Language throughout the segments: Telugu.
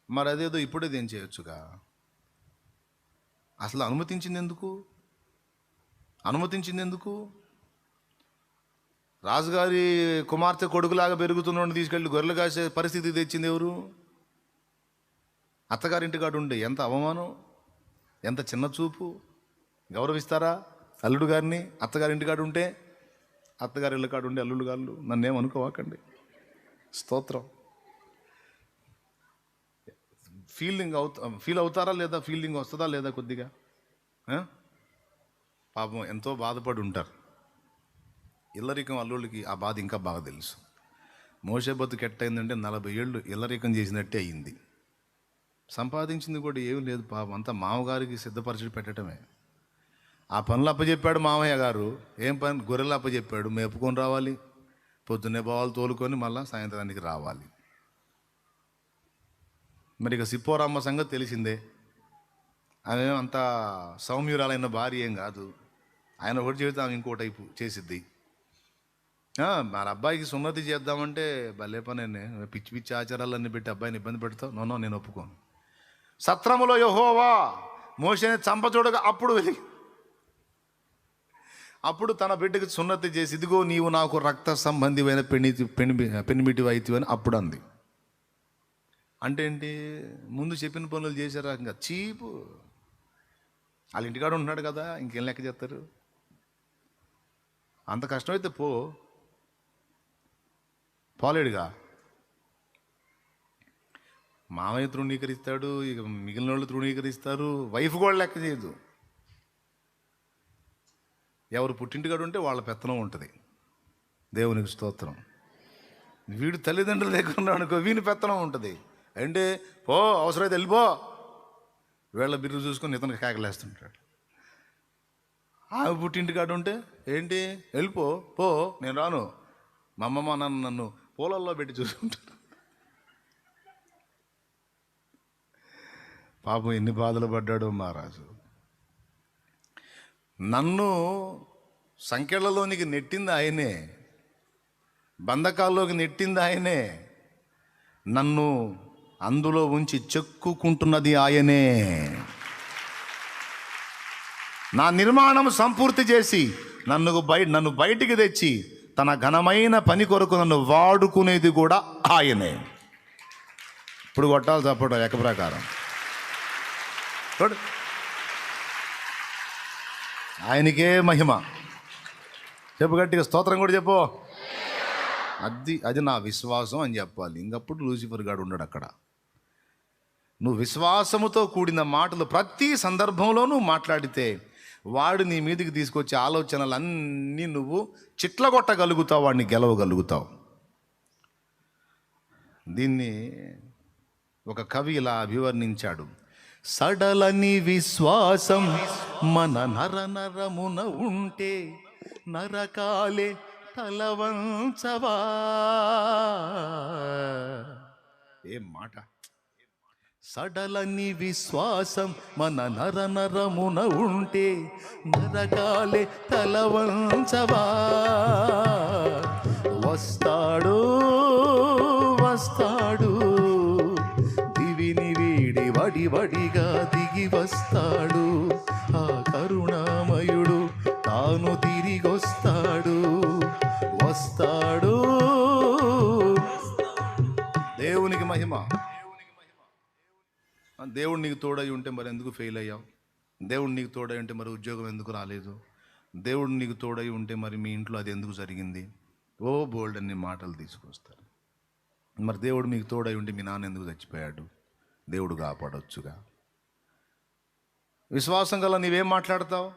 మరి అదేదో ఇప్పుడే ఏం చేయొచ్చుగా. అసలు అనుమతించింది ఎందుకు? రాజుగారి కుమార్తె కొడుకులాగా పెరుగుతున్నోడిని తీసుకెళ్ళి గొర్రెలు కాసే పరిస్థితి తెచ్చింది ఎవరు? అత్తగారింటి కాడు ఉండే. ఎంత అవమానం, ఎంత చిన్న చూపు. గౌరవిస్తారా అల్లుడు గారిని? అత్తగారింటి కాడు ఉంటే, అత్తగారి ఇళ్ళ కాడు ఉండే అల్లుడు గారు నన్నేమనుకోవాకండి. స్తోత్రం. ఫీల్ అవుతారా లేదా? ఫీలింగ్ వస్తుందా లేదా కొద్దిగా? పాపం ఎంతో బాధపడి ఉంటారు. ఇల్లరికం అల్లుళ్ళకి ఆ బాధ ఇంకా బాగా తెలుసు. మోషే బతుకు ఎట్టయిందంటే 40 ఏళ్ళు ఇల్లరికం చేసినట్టే అయింది. సంపాదించింది కూడా ఏం లేదు పాపం, అంతా మామగారికి సిద్ధపరచి పెట్టడమే. ఆ పనులు అప్పచెప్పాడు మామయ్య గారు. ఏం పని? గొర్రెలు అప్పచెప్పాడు, మేపుకొని రావాలి, పొద్దున్నే బావాలు తోలుకొని మళ్ళీ సాయంత్రానికి రావాలి. మరి ఇక సిప్పోరమ్మ సంగతి తెలిసిందే. ఆమె అంత సౌమ్యురాలైన భార్య ఏం కాదు. ఆయన ఒకటి చెబితే ఆమె ఇంకో టైపు చేసిద్ది. మన అబ్బాయికి సున్నతి చేద్దామంటే భలే పని, పిచ్చి పిచ్చి ఆచారాలన్నీ పెట్టి అబ్బాయిని ఇబ్బంది పెడతావు. నో, నేను ఒప్పుకోను. సత్రములో యెహోవా మోషేని చంపచూడగా అప్పుడు తన బిడ్డకి సున్నతి చేసి, ఇదిగో నీవు నాకు రక్త సంబంధిమైన పెనిమిటి వైద్యు అని అప్పుడు అంది. అంటే ఏంటి? ముందు చెప్పిన పనులు చేశారా? ఇంకా చీపు. వాళ్ళ ఇంటికాడ ఉంటున్నాడు కదా, ఇంకేం లెక్క చేస్తారు? అంత కష్టమైతే పోలేడుగా. మామయ్య తృణీకరిస్తాడు, ఇక మిగిలిన వాళ్ళు తృణీకరిస్తారు. వైఫ్ కూడా లెక్క చేయదు. ఎవరు పుట్టింటికాడు ఉంటే వాళ్ళ పెత్తనం ఉంటుంది. దేవునికి స్తోత్రం. వీడు తల్లిదండ్రులు లేకుండా అనుకో, వీని పెత్తనం ఉంటుంది. అంటే అవసరమైతే వెళ్ళిపో, వీళ్ళ బిర్రు చూసుకొని ఇతనికి కేకలేస్తుంటాడు. ఆమె పుట్టింటికాడు ఉంటే ఏంటి? వెళ్ళిపో, నేను రాను. మా అమ్మమ్మ నన్ను పూలల్లో పెట్టి చూసుకుంటాను. పాపం ఎన్ని బాధలు పడ్డాడు మహారాజు. నన్ను సంఖ్యలలోనికి నెట్టింది ఆయనే, బంధకాల్లోకి నెట్టింది ఆయనే, నన్ను అందులో ఉంచి చెక్కుకుంటున్నది ఆయనే. నా నిర్మాణం సంపూర్తి చేసి నన్ను బయటికి తెచ్చి తన ఘనమైన పని కొరకు నన్ను వాడుకునేది కూడా ఆయనే. ఇప్పుడు కొట్టాలి చప్పట లెక్క ప్రకారం. ఆయనకే మహిమ. చెప్పు గట్టిగా స్తోత్రం కూడా చెప్పు. అది నా విశ్వాసం అని చెప్పాలి. ఇంకప్పుడు లూసిఫర్ గాడు ఉండడు అక్కడ. నువ్వు విశ్వాసముతో కూడిన మాటలు ప్రతి సందర్భంలోనూ మాట్లాడితే వాడు నీ మీదకి తీసుకొచ్చే ఆలోచనలన్నీ నువ్వు చిట్లగొట్టగలుగుతావు, వాడిని గెలవగలుగుతావు. దీన్ని ఒక కవి ఇలా అభివర్ణించాడు. సడలని విశ్వాసం మన నరమున ఉంటే నరకాలే తలవంచవా. ఏం మాట! సడలని విశ్వాసం మన నరమున ఉంటే నరకాలే తలవంచవా. వస్తాడు దివిని వీడి వడివడిగా దిగి వస్తాడు. ఆ కరుణామయుడు తాను తిరిగొస్తాడు. దేవునికి మహిమ. దేవుడు నీకు తోడై ఉంటే మరి ఎందుకు ఫెయిల్ అయ్యావు? దేవుడు నీకు తోడై ఉంటే మరి ఉద్యోగం ఎందుకు రాలేదు? దేవుడు నీకు తోడై ఉంటే మరి మీ ఇంట్లో అది ఎందుకు జరిగింది? బోల్డ్ అన్ని మాటలు తీసుకొస్తారు. మరి దేవుడు మీకు తోడై ఉంటే మీ నాన్న ఎందుకు చచ్చిపోయాడు? దేవుడు కాపాడొచ్చుగా. విశ్వాసం గల నీవేం మాట్లాడతావు?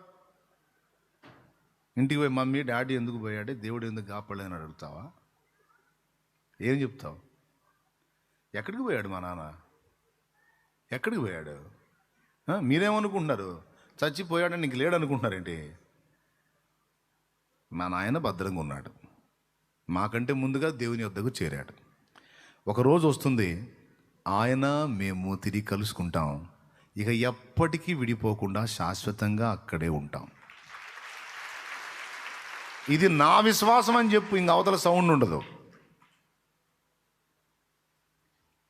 ఇంటికి పోయి మమ్మీ డాడీ ఎందుకు పోయాడే, దేవుడు ఎందుకు కాపాడలేదని అడుగుతావా? ఏం చెప్తావు? ఎక్కడికి పోయాడు మా నాన్న? ఎక్కడికి పోయాడు? మీరేమనుకుంటున్నారు? చచ్చిపోయాడని నీకు లేడు అనుకుంటున్నారేంటి? మా నాయన భద్రంగా ఉన్నాడు, మాకంటే ముందుగా దేవుని వద్దకు చేరాడు. ఒకరోజు వస్తుంది, ఆయన మేము తిరిగి కలుసుకుంటాం. ఇక ఎప్పటికీ విడిపోకుండా శాశ్వతంగా అక్కడే ఉంటాం. ఇది నా విశ్వాసం అని చెప్పు, ఇంక అవతల సౌండ్ ఉండదు.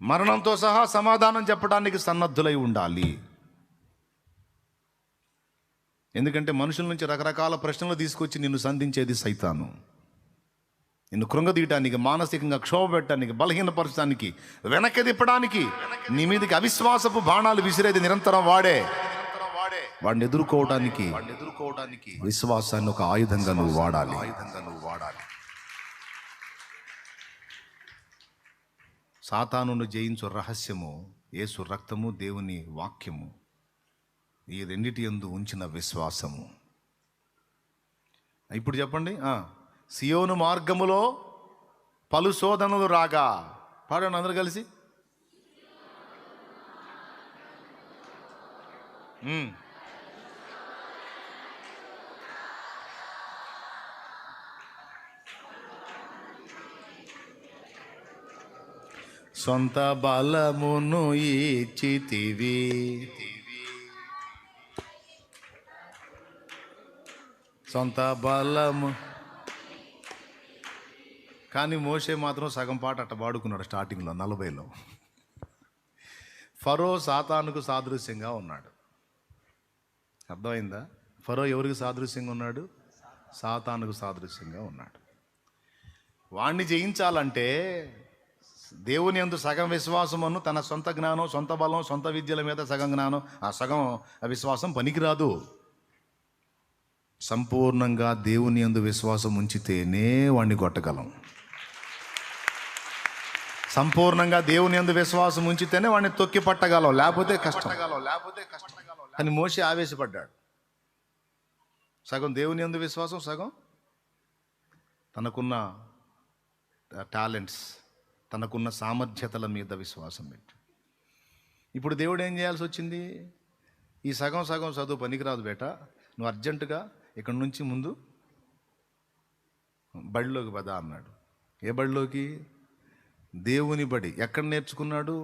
మరణంతో సహా సమాధానం చెప్పడానికి సన్నద్ధులై ఉండాలి. ఎందుకంటే మనుషుల నుంచి రకరకాల ప్రశ్నలు తీసుకొచ్చి నిన్ను సంధించేది సైతాను. నిన్ను కృంగదీయటానికి, మానసికంగా క్షోభ పెట్టడానికి, బలహీనపరచడానికి, వెనక్కి తిప్పడానికి, నీ మీదకి అవిశ్వాసపు బాణాలు విసిరేది నిరంతరం వాడే. వాడిని ఎదుర్కోవడానికి విశ్వాసాన్ని ఒక ఆయుధంగా నువ్వు వాడాలి. సాతానును జయించు రహస్యము యేసు రక్తము, దేవుని వాక్యము, ఈ రెండిటి యందు ఉంచిన విశ్వాసము. ఇప్పుడు చెప్పండి, సియోను మార్గములో పలు శోధనలు రాగా, పాడండి అందరూ కలిసి. సొంత బలమును ఇచ్చితివి, సొంత బలము. కానీ మోషే మాత్రం సగం పాట అట్ట పాడుకున్నాడు స్టార్టింగ్లో 40లో. ఫరో సాతానుకు సాదృశ్యంగా ఉన్నాడు. అర్థమైందా? ఫరో ఎవరికి సాదృశ్యంగా ఉన్నాడు? సాతానుకు సాదృశ్యంగా ఉన్నాడు. వాణ్ణి జయించాలంటే దేవుని యందు సగం విశ్వాసమును, తన సొంత జ్ఞానం, సొంత బలం, సొంత విద్యల మీద సగం జ్ఞానం, ఆ సగం విశ్వాసం పనికిరాదు. సంపూర్ణంగా దేవుని యందు విశ్వాసం ఉంచితేనే వాణ్ణి కొట్టగలం. సంపూర్ణంగా దేవుని యందు విశ్వాసం ఉంచితేనే వాడిని తొక్కి పట్టగలం, లేకపోతే కష్టం. కానీ మోషే ఆవేశపడ్డాడు. సగం దేవుని యందు విశ్వాసం, సగం తనకున్న టాలెంట్స్, తనకున్న సామర్థ్యతల మీద విశ్వాసం పెట్టి. ఇప్పుడు దేవుడు ఏం చేయాల్సి వచ్చింది? ఈ సగం సగం చదువు పనికిరాదు బేట, నువ్వు అర్జెంటుగా ఇక్కడి నుంచి ముందు బడిలోకి పద అన్నాడు. ఏ బడిలోకి? దేవుని బడి. ఎక్కడ నేర్చుకున్నాడు?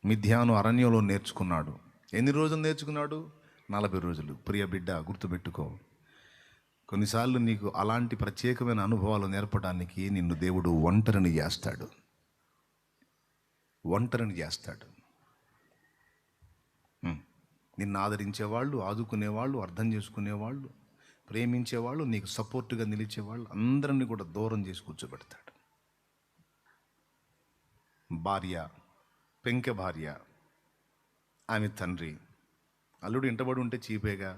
మిథ్యాను అరణ్యంలో నేర్చుకున్నాడు. ఎన్ని రోజులు నేర్చుకున్నాడు? 40 రోజులు. ప్రియ బిడ్డ, గుర్తుపెట్టుకో, కొన్నిసార్లు నీకు అలాంటి ప్రత్యేకమైన అనుభవాలు నేర్పడానికి నిన్ను దేవుడు ఒంటరిని చేస్తాడు. నిన్ను ఆదరించేవాళ్ళు, ఆదుకునేవాళ్ళు, అర్థం చేసుకునేవాళ్ళు, ప్రేమించేవాళ్ళు, నీకు సపోర్టుగా నిలిచేవాళ్ళు అందరినీ కూడా దూరం చేసి కూర్చోబెడతాడు. భార్య, పెంకె భార్య, ఆమె తండ్రి, అల్లుడు ఇంటబడి ఉంటే చీపేగా.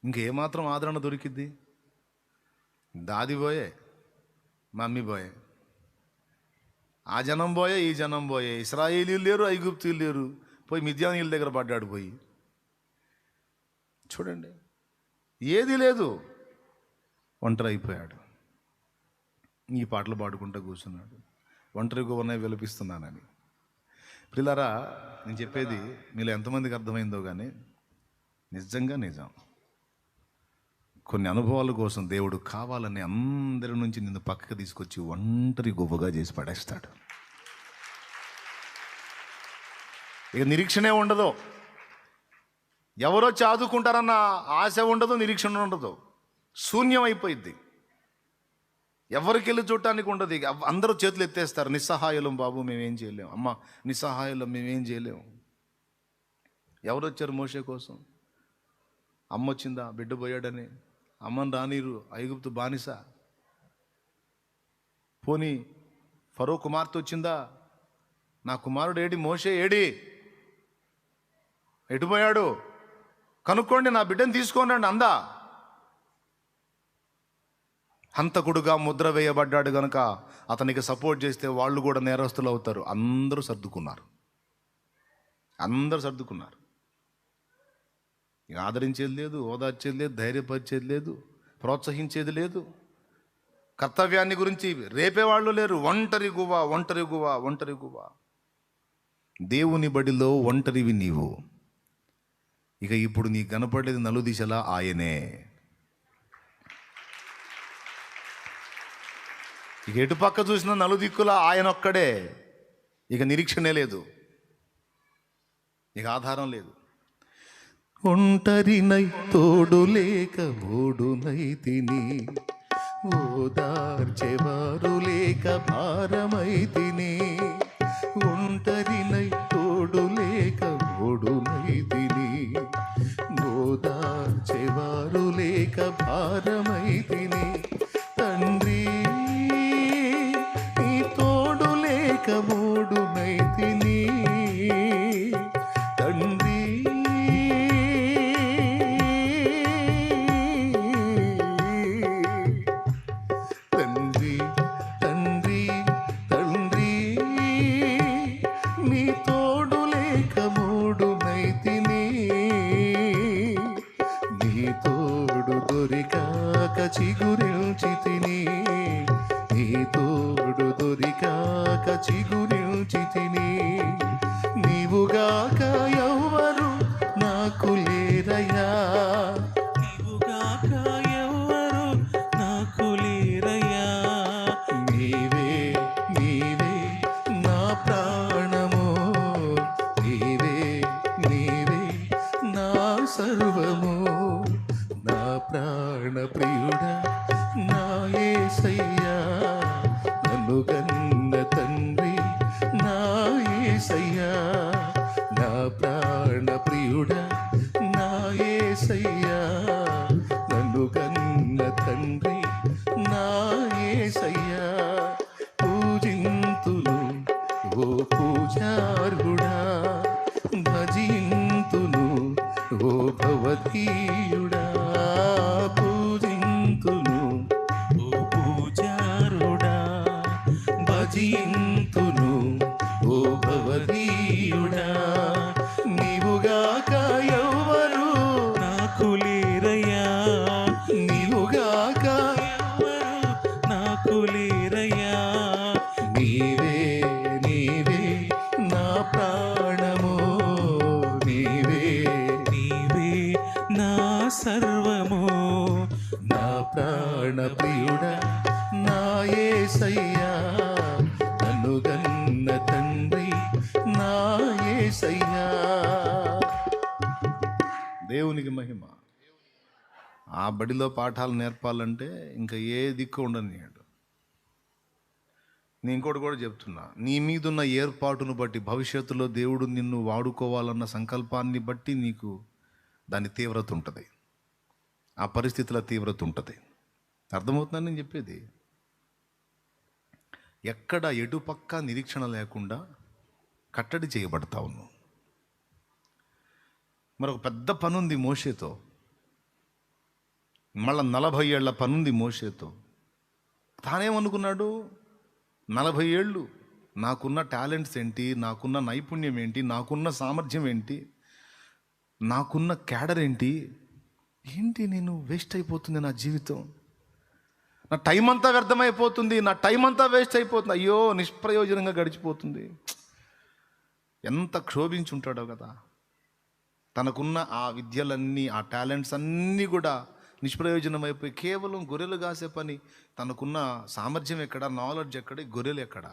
ఇంకేమాత్రం ఆదరణ దొరికిద్ది? దాది పోయే, మమ్మీ పోయే, ఆ జనం పోయే, ఈ జనం పోయే, ఇశ్రాయేలీలు లేరు, ఐగుప్తీయులు లేరు, పోయి మిద్యానీయుల దగ్గర పడ్డాడు. పోయి చూడండి, ఏది లేదు, ఒంటరి అయిపోయాడు. ఈ పాటలు పాడుకుంటూ కూర్చున్నాడు. ఒంటరిగా ఉన్నాయి విలపిస్తున్నానని. పిల్లరా, నేను చెప్పేది మీలో ఎంతమందికి అర్థమైందో కానీ నిజంగా నిజం. కొన్ని అనుభవాల కోసం దేవుడు కావాలని అందరి నుంచి నిన్ను పక్కకు తీసుకొచ్చి ఒంటరి గువ్వగా చేసి పడేస్తాడు. ఇక నిరీక్షణే ఉండదు. ఎవరొచ్చి ఆదుకుంటారన్న ఆశ ఉండదు, నిరీక్షణ ఉండదు, శూన్యం అయిపోయింది. ఎవరికి వెళ్ళి చూడటానికి ఉండదు. ఇక అందరూ చేతులు ఎత్తేస్తారు, నిస్సహాయులం బాబు, మేమేం చేయలేము, అమ్మ నిస్సహాయులం, మేమేం చేయలేము. ఎవరు వచ్చారు మోషే కోసం? అమ్మ వచ్చిందా? బిడ్డ పోయాడని అమ్మని రానీరు, ఐగుప్తు బానిస. పోనీ ఫరో కుమార్తె వచ్చిందా? నా కుమారుడు ఏడి, మోషే ఏడి, ఎటుపోయాడు, కనుక్కోండి, నా బిడ్డను తీసుకోండి అందా? హంతకుడుగా ముద్ర వేయబడ్డాడు గనుక అతనికి సపోర్ట్ చేస్తే వాళ్ళు కూడా నేరస్తులు అవుతారు. అందరూ సర్దుకున్నారు. ఇక ఆదరించేది లేదు, ఓదార్చేది లేదు, ధైర్యపరిచేది లేదు, ప్రోత్సహించేది లేదు, కర్తవ్యాన్ని గురించి రేపేవాళ్ళు లేరు. ఒంటరి గువ్వ. దేవుని బడిలో ఒంటరివి నీవు. ఇక ఇప్పుడు నీ కనపడేది నలుదిశలా ఆయనే. ఇక ఎటుపక్క చూసిన నలుదిక్కులా ఆయన ఒక్కడే. ఇక నిరీక్షణే లేదు, ఇక ఆధారం లేదు. ఒంటరినై తోడు లేక ఓడునై తిని ఓదార్చెవారు లేక భారమైతిని, ఒంటరినై తోడు లేక ఓడునైతిని. ఓదార్చెవారు లేక భారమైతిని, తండ్రి నీ తోడు లేక ఓడునైతిని. తండ్రి తండ్రి తండ్రి తండ్రి నీ తోడు లేక మూడునైతిని. నీ తోడు దొరికాక చిగురించితిని, నీ తోడు దొరికాక చిగురించితిని. నీవుగాక ఎవ్వరు నాకు లేరయ్యా, నీవుగాక ఎవ్వరు నాకు లేరయ్యా. నీవే నీవే నా ప్రాణము, నీవే నీవే నా సర్వము. నా ప్రాణ ప్రియుడా నా యేసయ్యా, నన్ను కన్న తండ్రి నా యేసయ్యా. నా ప్రాణ ప్రియుడా నా యేసయ్యా, నన్ను కన్న తండ్రి నా యేసయ్యా. పూజింతును ఓ పూజార్హుడా, భజింతును ఓ భవధీయుడా. పూజింతును ఓ పూజారుడా, భజింతును ఓ భవధీయుడా. నీవుగాక ఎవ్వరు నాకు లేరయ్యా. నీవుగాక ఎవ్వరు నాకు లేరయ్యా. నీవే నీవే నా ప్రాణము, నీవే నీవే నా సర్వము. నా ప్రాణ ప్రియుడా నా యేసయ్యా, నన్ను గన్న తండ్రి నా యేసయ్యా. దేవునికి మహిమ. ఆ బడిలో పాఠాలు నేర్పాలంటే ఇంకా ఏ దిక్కు ఉండనియాడు. నేను ఇంకోటి కూడా చెప్తున్నా, నీ మీదున్న ఏర్పాటును బట్టి భవిష్యత్తులో దేవుడు నిన్ను వాడుకోవాలన్న సంకల్పాన్ని బట్టి నీకు దాని తీవ్రత ఉంటుంది, ఆ పరిస్థితుల తీవ్రత ఉంటుంది. అర్థమవుతుందని నేను చెప్పేది. ఎక్కడ ఎటుపక్క నిరీక్షణ లేకుండా కట్టడి చేయబడతావు నువ్వు. మరొక పెద్ద పనుంది మోషేతో, మళ్ళా 40 ఏళ్ల పనుంది మోషేతో. తానేమనుకున్నాడు, 40 ఏళ్ళు నాకున్న టాలెంట్స్ ఏంటి, నాకున్న నైపుణ్యం ఏంటి, నాకున్న సామర్థ్యం ఏంటి, నాకున్న క్యాడర్ ఏంటి, నేను వేస్ట్ అయిపోతుంది నా జీవితం, నా టైం అంతా వ్యర్థమైపోతుంది, నా టైం అంతా వేస్ట్ అయిపోతుంది, అయ్యో నిష్ప్రయోజనంగా గడిచిపోతుంది. ఎంత క్షోభించుంటాడో కదా. తనకున్న ఆ విద్యలన్నీ, ఆ టాలెంట్స్ అన్నీ కూడా నిష్ప్రయోజనం అయిపోయి కేవలం గొర్రెలు కాసే పని. తనకున్న సామర్థ్యం ఎక్కడ, నాలెడ్జ్ ఎక్కడ, గొర్రెలు ఎక్కడ.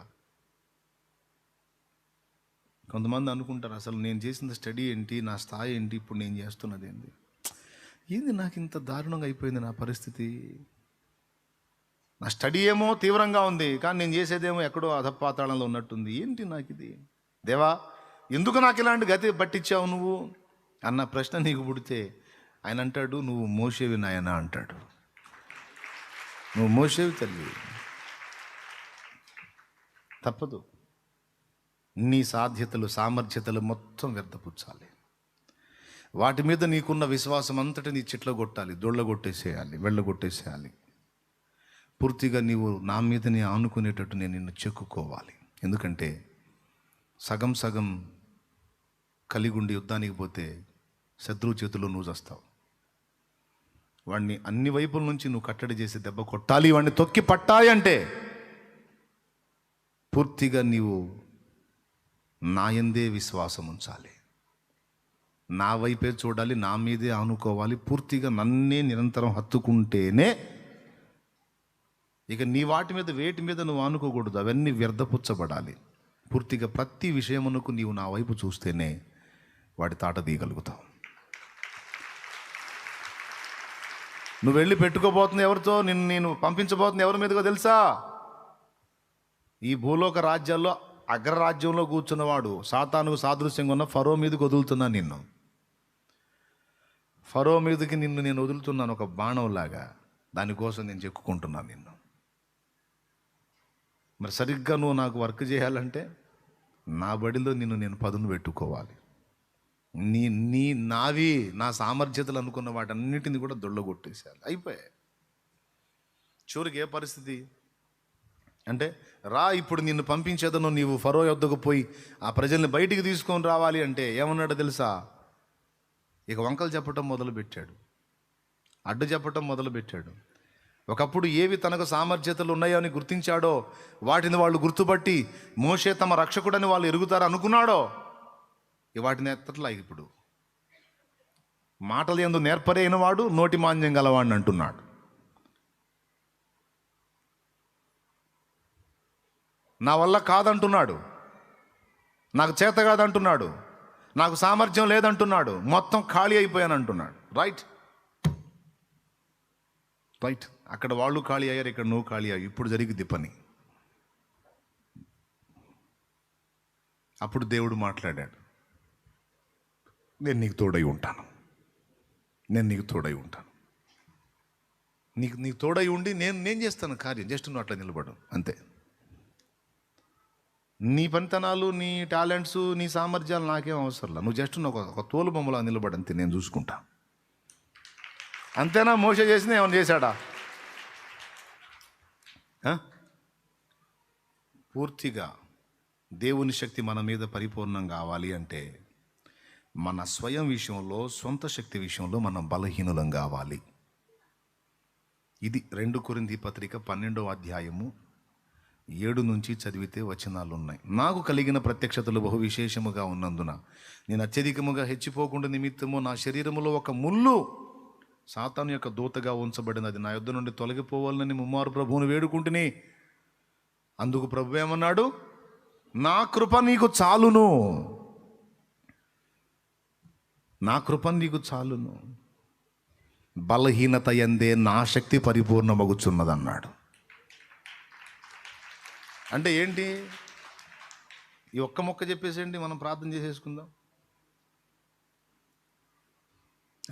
కొంతమంది అనుకుంటారు, అసలు నేను చేసిన స్టడీ ఏంటి, నా స్థాయి ఏంటి, ఇప్పుడు నేను చేస్తున్నది ఏంది నాకు ఇంత దారుణంగా అయిపోయింది నా పరిస్థితి. నా స్టడీ ఏమో తీవ్రంగా ఉంది, కానీ నేను చేసేదేమో ఎక్కడో అధపాతాళంలో ఉన్నట్టుంది. ఏంటి నాకు ఇది, దేవా ఎందుకు నాకు ఇలాంటి గతి పట్టించావు నువ్వు అన్న ప్రశ్న నీకు పుడితే ఆయన అంటాడు, నువ్వు మోషేవి నాయనా అంటాడు. నువ్వు మోషేవి తల్లి, తప్పదు. నీ సాధ్యతలు సామర్థ్యతలు మొత్తం వ్యర్థపుచ్చాలి. వాటి మీద నీకున్న విశ్వాసం అంతటిని చిట్ల కొట్టాలి, దొళ్ళగొట్టేసేయాలి, వెళ్ళగొట్టేసేయాలి. పూర్తిగా నీవు నా మీదనే ఆనుకునేటట్టు నేను నిన్ను చెక్కుకోవాలి. ఎందుకంటే సగం సగం కలిగుండి యుద్ధానికి పోతే శత్రువు చేతుల్లో నువ్వు చస్తావు. వాడిని అన్ని వైపుల నుంచి నువ్వు కట్టడి చేసి దెబ్బ కొట్టాలి, వాడిని తొక్కి పట్టాలి అంటే పూర్తిగా నీవు నా యందే విశ్వాసం ఉంచాలి, నా వైపే చూడాలి, నా మీదే ఆనుకోవాలి, పూర్తిగా నన్నే నిరంతరం హత్తుకుంటేనే. ఇక నీ వాటి మీద వేటి మీద నువ్వు ఆనుకోకూడదు, అవన్నీ వ్యర్థపుచ్చబడాలి. పూర్తిగా ప్రతి విషయమునకు నీవు నా వైపు చూస్తేనే వాడి తాట తీయగలుగుతావు. నువ్వు వెళ్ళి పెట్టుకోబోతుంది ఎవరితో? నేను పంపించబోతుంది ఎవరి మీదకో తెలుసా? ఈ భూలోక రాజ్యాల్లో అగ్రరాజ్యంలో కూర్చున్నవాడు, సాతానుకు సాదృశ్యంగా ఉన్న ఫరో మీదకి వదులుతున్నాను నిన్ను. ఫరో మీదకి నిన్ను నేను వదులుతున్నాను ఒక బాణంలాగా. దానికోసం నేను చెక్కుకుంటున్నాను నిన్ను. మరి సరిగ్గా నువ్వు నాకు వర్క్ చేయాలంటే నా బడిలో నిన్ను నేను పదును పెట్టుకోవాలి. నావి నా సామర్థ్యతలు అనుకున్న వాటన్నిటిని కూడా దొళ్ళగొట్టేసేయాలి. అయిపోయాయి. చివరికి ఏ పరిస్థితి అంటే, రా ఇప్పుడు నిన్ను పంపించేదను, నీవు ఫరో యొద్దకు పోయి ఆ ప్రజల్ని బయటికి తీసుకొని రావాలి అంటే ఏమన్నాడో తెలుసా? ఇక వంకలు చెప్పటం మొదలుపెట్టాడు, అడ్డు చెప్పటం మొదలుపెట్టాడు. ఒకప్పుడు ఏవి తనకు సామర్థ్యతలు ఉన్నాయో అని గుర్తించాడో వాటిని వాళ్ళు గుర్తుపట్టి మోషే తమ రక్షకుడని వాళ్ళు ఎరుగుతారు అనుకున్నాడో వాటిని ఎత్తట్లా. ఇప్పుడు మాటలు యందు నేర్పరైన వాడు నోటి మాంద్యం గలవాడిని అంటున్నాడు. నా వల్ల కాదంటున్నాడు, నాకు చేత కాదంటున్నాడు, నాకు సామర్థ్యం లేదంటున్నాడు, మొత్తం ఖాళీ అయిపోయాను అంటున్నాడు. రైట్, అక్కడ వాళ్ళు ఖాళీ అయ్యారు, ఇక్కడ నువ్వు ఖాళీ అయ్యావు. ఇప్పుడు జరిగింది పని. అప్పుడు దేవుడు మాట్లాడాడు, నేను నీకు తోడై ఉంటాను, నేను నీకు తోడై ఉంటాను. నీకు తోడై ఉండి నేను చేస్తాను కార్యం. జస్ట్ నువ్వు అట్లా నిలబడు అంతే. నీ పనితనాలు, నీ టాలెంట్స్, నీ సామర్థ్యాలు నాకేం అవసరంలా. నువ్వు జస్ట్ ఒక తోలు బొమ్మలా నిలబడి అంతే, నేను చూసుకుంటా. అంతేనా? మోషే చేసింది ఏమైనా చేశాడా? పూర్తిగా దేవుని శక్తి మన మీద పరిపూర్ణం కావాలి అంటే మన స్వయం విషయంలో, సొంత శక్తి విషయంలో మనం బలహీనులం కావాలి. ఇది 2 కొరింథీ పత్రిక 12వ అధ్యాయము 7 నుంచి చదివితే వచనాలు ఉన్నాయి. నాకు కలిగిన ప్రత్యక్షతలు బహు విశేషముగా ఉన్నందున నేను అత్యధికముగా హెచ్చిపోకుండా నిమిత్తము నా శరీరములో ఒక ముళ్ళు సాతాను యొక్క దూతగా ఉంచబడినది నా యొద్ద నుండి తొలగిపోవాలని ముమ్మారు ప్రభువుని వేడుకుంటుని. అందుకు ప్రభు ఏమన్నాడు? నా కృప నీకు చాలును, నా కృప నీకు చాలును, బలహీనత యందే నా శక్తి పరిపూర్ణమగుచున్నది అన్నాడు. అంటే ఏంటి? ఈ ఒక్క మొక్క చెప్పేసేయండి, మనం ప్రార్థన చేసేసుకుందాం.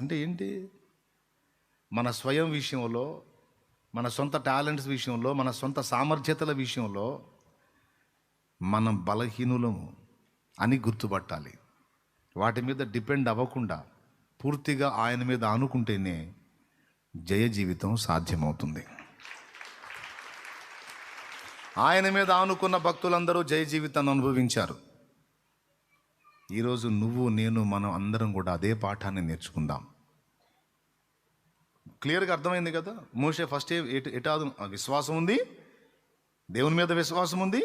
అంటే ఏంటి? మన స్వయం విషయంలో, మన సొంత టాలెంట్స్ విషయంలో, మన సొంత సామర్థ్యతల విషయంలో మనం బలహీనులము అని గుర్తుపట్టాలి. వాటి మీద డిపెండ్ అవ్వకుండా పూర్తిగా ఆయన మీద ఆనుకుంటేనే జయ జీవితం సాధ్యమవుతుంది. ఆయన మీద ఆనుకున్న భక్తులందరూ జయ జీవితాన్ని అనుభవించారు. ఈరోజు నువ్వు, నేను, మనం అందరం కూడా అదే పాఠాన్ని నేర్చుకుందాం. క్లియర్గా అర్థమైంది కదా? మోషే ఫస్ట్ ఎటాదు విశ్వాసం ఉంది, దేవుని మీద విశ్వాసం ఉంది,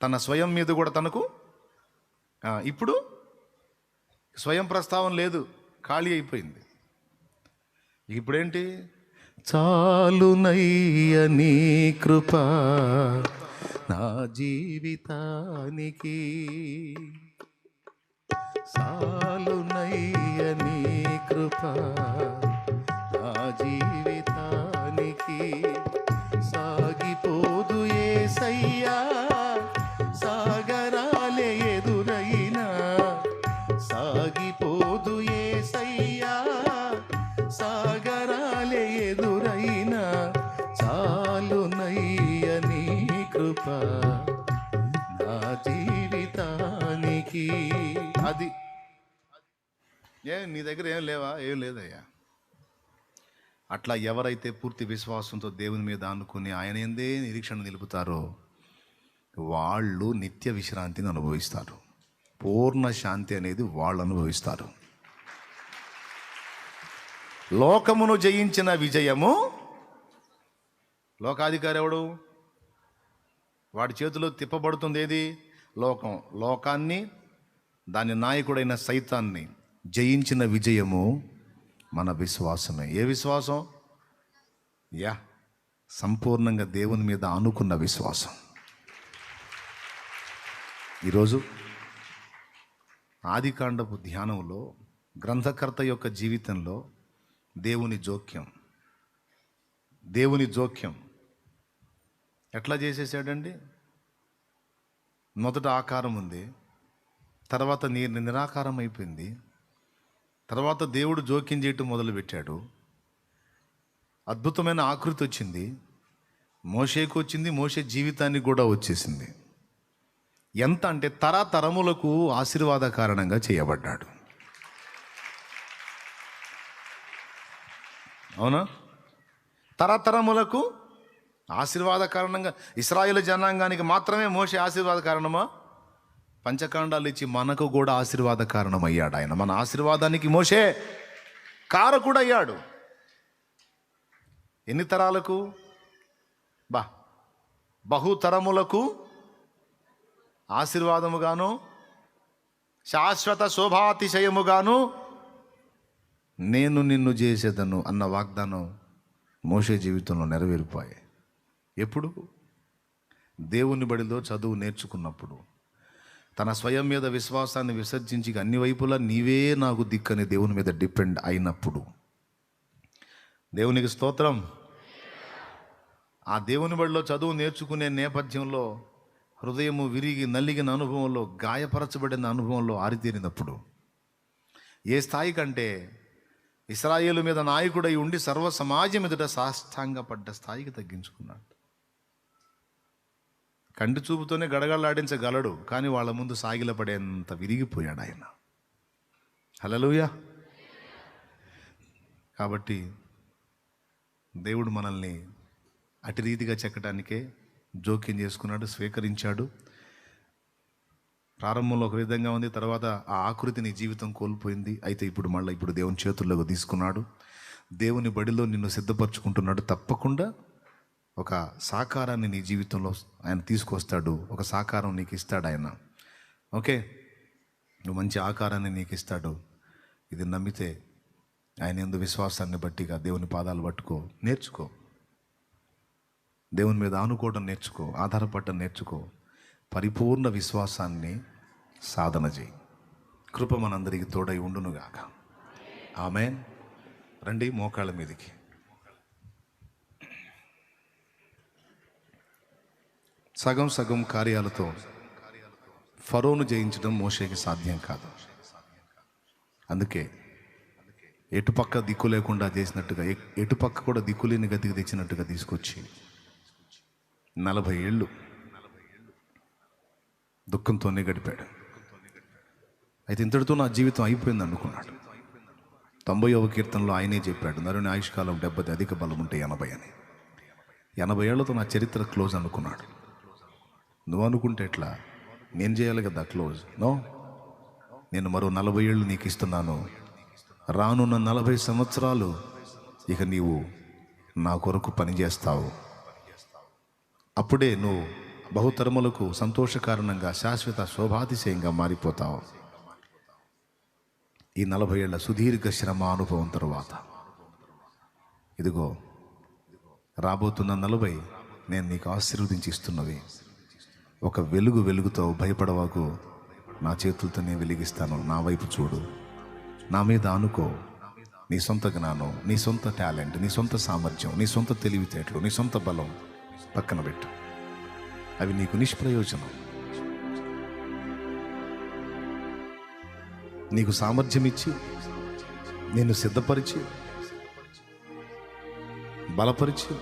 తన స్వయం మీద కూడా తనకు ఇప్పుడు స్వయం ప్రస్తావన లేదు, ఖాళీ అయిపోయింది. ఇప్పుడేంటి? చాలునయ్య నీ కృప నా జీవితానికి, చాలునయ్య నీ కృప నా జీవితానికి, సాగిపోదు యేసయ్యా సాగరాలే ఎదురైనా, సాగిపోదు యేసయ్యా సాగరాలే ఎదురైనా, చాలునయ్య నీ కృప నా జీవితానికి. అది నీ దగ్గర ఏం లేవా? ఏం లేదయ్యా. అట్లా ఎవరైతే పూర్తి విశ్వాసంతో దేవుని మీద ఆనుకుని ఆయన ఎందే నిరీక్షణ నిలుపుతారో వాళ్ళు నిత్య విశ్రాంతిని అనుభవిస్తారు. పూర్ణ శాంతి అనేది వాళ్ళు అనుభవిస్తారు. లోకమును జయించిన విజయము, లోకాధికారి ఎవడు? వాడి చేతిలో తిప్పబడుతుంది ఏది? లోకం. లోకాన్ని, దాని నాయకుడైన సైతాన్ని జయించిన విజయము మన విశ్వాసమే. ఏ విశ్వాసం? సంపూర్ణంగా దేవుని మీద ఆనుకున్న విశ్వాసం. ఈరోజు ఆదికాండపు ధ్యానంలో గ్రంథకర్త యొక్క జీవితంలో దేవుని జోక్యం. దేవుని జోక్యం ఎట్లా చేసేసాడండి? మొదట ఆకారం ఉంది, తర్వాత నిరాకారం అయిపోయింది, తర్వాత దేవుడు జోక్యం చేయటం మొదలుపెట్టాడు. అద్భుతమైన ఆకృతి వచ్చింది, మోషేకు వచ్చింది, మోషే జీవితానికి కూడా వచ్చేసింది. ఎంత అంటే తరతరములకు ఆశీర్వాద కారణంగా చేయబడ్డాడు. అవునా? తరతరములకు ఆశీర్వాద కారణంగా. ఇశ్రాయేలు జనాంగానికి మాత్రమే మోషే ఆశీర్వాద కారణమా? పంచకాండాలు ఇచ్చి మనకు కూడా ఆశీర్వాద కారణం అయ్యాడు ఆయన. మన ఆశీర్వాదానికి మోషే కారకుడు అయ్యాడు. ఎన్ని తరాలకు? బహుతరములకు ఆశీర్వాదముగాను శాశ్వత శోభాతిశయముగాను నేను నిన్ను చేసేదను అన్న వాగ్దానం మోషే జీవితంలో నెరవేరిపోయాయి. ఎప్పుడు? దేవుని బడిలో చదువు నేర్చుకున్నప్పుడు, తన స్వయం మీద విశ్వాసాన్ని విసర్జించి అన్ని వైపులా నీవే నాకు దిక్కని దేవుని మీద డిపెండ్ అయినప్పుడు. దేవునికి స్తోత్రం. ఆ దేవుని బడిలో చదువు నేర్చుకునే నేపథ్యంలో హృదయము విరిగి నలిగిన అనుభవంలో, గాయపరచబడిన అనుభవంలో ఆరితేరినప్పుడు, ఏ స్థాయి కంటే ఇశ్రాయేలు మీద నాయకుడై ఉండి సర్వ సమాజం ఎదుట సాష్టాంగపడ్డ స్థాయికి తగ్గించుకున్నాడు. కంటి చూపుతోనే గడగడలాడించగలడు, కానీ వాళ్ళ ముందు సాగిలపడేంత విరిగిపోయాడు ఆయన. హల్లెలూయా. కాబట్టి దేవుడు మనల్ని అటు రీతిగా చెక్కడానికే జోక్యం చేసుకున్నాడు, స్వీకరించాడు. ప్రారంభంలో ఒక విధంగా ఉంది, తర్వాత ఆ ఆకృతి నీ జీవితం కోల్పోయింది. అయితే ఇప్పుడు దేవుని చేతుల్లోకి తీసుకున్నాడు. దేవుని బడిలో నిన్ను సిద్ధపరచుకుంటున్నాడు. తప్పకుండా ఒక సాకారాన్ని నీ జీవితంలో ఆయన తీసుకొస్తాడు. ఒక సాకారం నీకు ఇస్తాడు ఆయన. ఓకే, నువ్వు మంచి ఆకారాన్ని నీకు ఇస్తాడు. ఇది నమ్మితే ఆయన యందు విశ్వాసాన్ని బట్టిగా దేవుని పాదాలు పట్టుకో, నేర్చుకో. దేవుని మీద ఆనుకోవడం నేర్చుకో, ఆధారపడటం నేర్చుకో. పరిపూర్ణ విశ్వాసాన్ని సాధన చేయి. కృప మనందరికీ తోడై ఉండునుగాక. ఆమేన్. రండి మోకాళ్ళ మీదకి. సగం సగం కార్యాలతో ఫరోను జయించడం మోషేకి సాధ్యం కాదు. అందుకే ఎటుపక్క దిక్కు లేకుండా చేసినట్టుగా, ఎటుపక్క కూడా దిక్కులేని గతికి తెచ్చినట్టుగా తీసుకొచ్చి 40 ఏళ్ళు దుఃఖంతోనే గడిపాడు. అయితే ఇంతటితో నా జీవితం అయిపోయింది అనుకున్నాడు. 90వ కీర్తనలో ఆయనే చెప్పాడు, నరుని ఆయుష్కాలం 70, అధిక బలం ఉంటే 80 అని. 80 ఏళ్లతో నా చరిత్ర క్లోజ్ అనుకున్నాడు. నువ్వు అనుకుంటే ఎట్లా? నేను చేయాలి కదా క్లోజ్. నో, నేను మరో 40 ఏళ్ళు నీకు ఇస్తున్నాను. రానున్న 40 సంవత్సరాలు ఇక నీవు నా కొరకు పనిచేస్తావు. అప్పుడే నువ్వు బహుతరములకు సంతోషకారణంగా శాశ్వత శోభాతిశయంగా మారిపోతావు. ఈ 40 ఏళ్ల సుదీర్ఘ శ్రమ అనుభవం తరువాత ఇదిగో రాబోతున్న 40 నేను నీకు ఆశీర్వదించి ఇస్తున్నవి. ఒక వెలుగు వెలుగుతావు, భయపడవాకు. నా చేతులతో నేను వెలిగిస్తాను. నా వైపు చూడు, నా మీద ఆనుకో. నీ సొంత జ్ఞానం, నీ సొంత టాలెంట్, నీ సొంత సామర్థ్యం, నీ సొంత తెలివితేటలు, నీ సొంత బలం పక్కన పెట్టు. అవి నీకు నిష్ప్రయోజనం. నీకు సామర్థ్యం ఇచ్చి, నిన్ను సిద్ధపరిచి, బలపరిచి,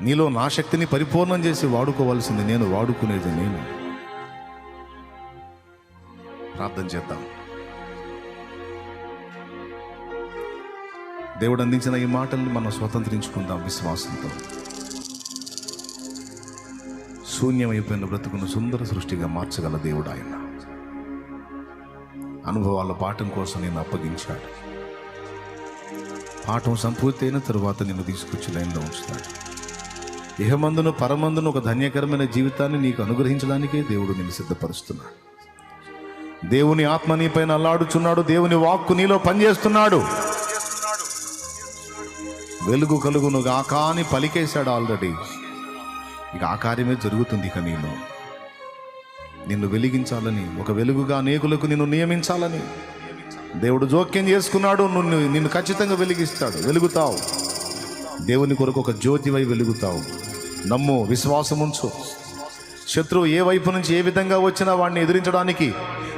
నీలో నా శక్తిని పరిపూర్ణం చేసి వాడుకోవాల్సింది నేను, వాడుకునేది నేను. ప్రార్థన చేద్దాం. దేవుడు అందించిన ఈ మాటల్ని మనం స్వతంత్రించుకుందాం విశ్వాసంతో. శూన్యమైపోయిన బ్రతుకును సుందర సృష్టిగా మార్చగల దేవుడు ఆయన. అనుభవాల పాఠం కోసం నేను అప్పగించాడు. పాఠం సంపూర్తి అయిన తరువాత నిన్ను తీసుకొచ్చి లైన్లో ఉంచుతాడు. ఇహమందును పరమందును ఒక ధన్యకరమైన జీవితాన్ని నీకు అనుగ్రహించడానికే దేవుడు నిన్ను సిద్ధపరుస్తున్నాడు. దేవుని ఆత్మ నీ పైన అల్లాడుచున్నాడు. దేవుని వాక్కు నీలో పనిచేస్తున్నాడు. వెలుగు కలుగును గాకా అని పలికేశాడు ఆల్రెడీ. ఇక ఆ కార్యమే జరుగుతుంది. ఇక నీలో నిన్ను వెలిగించాలని, ఒక వెలుగుగా అనేకులకు నిన్ను నియమించాలని దేవుడు జోక్యం చేసుకున్నాడు, నిన్ను ఖచ్చితంగా వెలిగిస్తాడు. వెలుగుతావు, దేవుని కొరకు ఒక జ్యోతివై వెలుగుతావు. నమ్ము, విశ్వాసం ఉంచు. శత్రువు ఏ వైపు నుంచి ఏ విధంగా వచ్చినా వాడిని ఎదిరించడానికి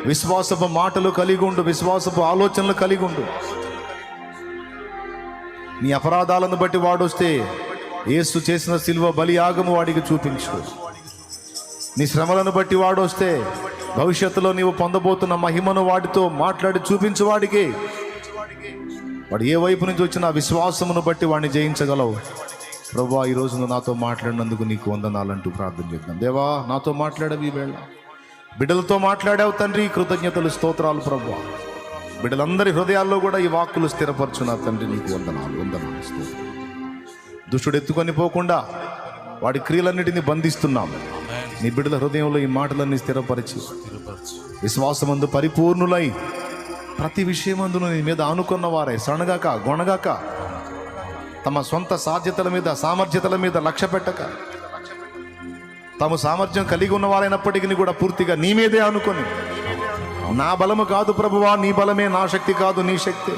విశ్వాసపు మాటలు కలిగి ఉండు, విశ్వాసపు ఆలోచనలు కలిగి ఉండు. నీ అపరాధాలను బట్టి వాడొస్తే యేసు చేసిన శిలువ బలియాగము వాడికి చూపించు. నీ శ్రమలను బట్టి వాడొస్తే భవిష్యత్తులో నీవు పొందబోతున్న మహిమను వాడితో మాట్లాడి చూపించు. వాడికి వాడు ఏ వైపు నుంచి వచ్చిన విశ్వాసమును బట్టి వాడిని జయించగలవు. ప్రభువా, ఈరోజు నువ్వు నాతో మాట్లాడినందుకు నీకు వందనాలంటూ ప్రార్థన చేద్దాం. దేవా, నాతో మాట్లాడవి ఈ వేళ బిడ్డలతో మాట్లాడావు తండ్రి, కృతజ్ఞతలు, స్తోత్రాలు. ప్రభువా, బిడ్డలందరి హృదయాల్లో కూడా ఈ వాక్కులు స్థిరపరచున్నా తండ్రి, నీకు వందనాలు, వందనాలు, స్తోత్రం. దుష్టుడు ఎత్తుకొని పోకుండా వాడి క్రియలన్నిటిని బంధిస్తున్నాము. నీ బిడ్డల హృదయంలో ఈ మాటలన్నీ స్థిరపరిచి విశ్వాసమందు పరిపూర్ణులై ప్రతి విషయమందును నీ మీద ఆనుకున్న వారే సణగాక గొణగాక తమ సొంత సాధ్యతల మీద సామర్థ్యతల మీద లక్ష్య పెట్టక తాము సామర్థ్యం కలిగి ఉన్నవారైనప్పటికీ కూడా పూర్తిగా నీ మీదే అనుకొని, నా బలము కాదు ప్రభువా, నీ బలమే, నా శక్తి కాదు నీ శక్తి,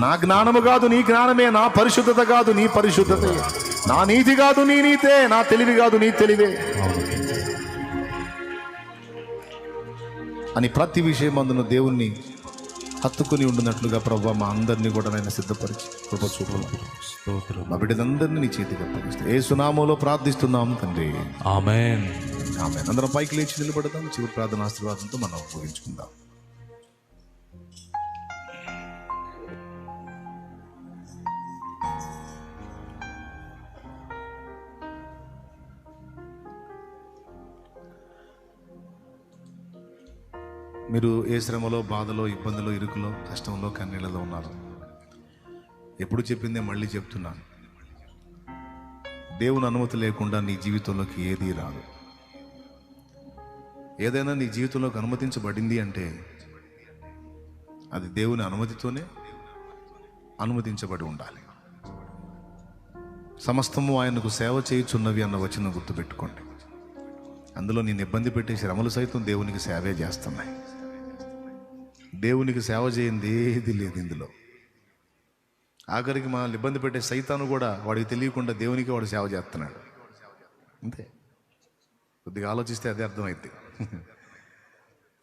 నా జ్ఞానము కాదు నీ జ్ఞానమే, నా పరిశుద్ధత కాదు నీ పరిశుద్ధతే, నా నీతి కాదు నీ నీతే, నా తెలివి కాదు నీ తెలివే అని ప్రతి విషయం అందును దేవుణ్ణి హత్తుకుని ఉండినట్లుగా ప్రభువా మా అందరినీ కూడా నేను సిద్ధపరిచి కృప చూపమని మా బిడ్డలందరినీ నీ చేతికి అప్పగిస్తాను. యేసు నామములో ప్రార్థిస్తున్నాము తండ్రి, ఆమేన్. ఆమేన్. అందరం పైకి లేచి నిలబడదాం. చివరి ప్రార్థన ఆశీర్వాదంతో మనం ఉపయోగించుకుందాం. మీరు ఏ శ్రమలో, బాధలో, ఇబ్బందిలో, ఇరుకులో, కష్టంలో, కన్నీళ్ళలో ఉన్నారు. ఎప్పుడు చెప్పిందే మళ్ళీ చెప్తున్నాను, దేవుని అనుమతి లేకుండా నీ జీవితంలోకి ఏదీ రాదు. ఏదైనా నీ జీవితంలోకి అనుమతించబడింది అంటే అది దేవుని అనుమతితోనే అనుమతించబడి ఉండాలి. సమస్తము ఆయనకు సేవ చేయుచున్నవి అన్న వచనం గుర్తుపెట్టుకోండి. అందులో నేను ఇబ్బంది పెట్టే శ్రమలు సైతం దేవునికి సేవే చేస్తున్నాయి. దేవునికి సేవ చేయింది ఏది లేదు ఇందులో. ఆఖరికి మనల్ని ఇబ్బంది పెట్టే సైతాను కూడా వాడికి తెలియకుండా దేవునికి వాడు సేవ చేస్తున్నాడు. అంతే, కొద్దిగా ఆలోచిస్తే అదే అర్థమైంది.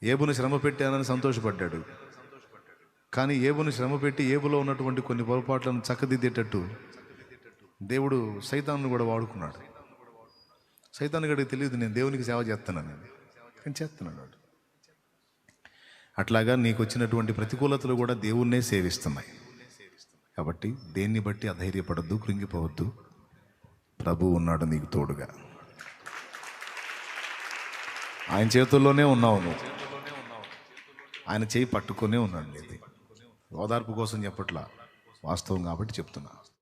ఏబును శ్రమ పెట్టానని సంతోషపడ్డాడు, కానీ ఏబును శ్రమ పెట్టి ఏబులో ఉన్నటువంటి కొన్ని పొరపాట్లను చక్కదిద్దేటట్టు దేవుడు సైతాన్ని కూడా వాడుకున్నాడు. సైతాన్ని గడికి తెలియదు నేను దేవునికి సేవ చేస్తున్నాను, కానీ చేస్తున్నాడు వాడు. అట్లాగా నీకు వచ్చినటువంటి ప్రతికూలతలు కూడా దేవుణ్ణే సేవిస్తున్నాయి. కాబట్టి దేన్ని బట్టి అధైర్యపడద్దు, కృంగిపోవద్దు. ప్రభు ఉన్నాడు నీకు తోడుగా. ఆయన చేతుల్లోనే ఉన్నావు నువ్వు, ఆయన చేయి పట్టుకునే ఉన్నాడు. నీది ఓదార్పు కోసం చెప్పట్లా, వాస్తవం కాబట్టి చెప్తున్నా.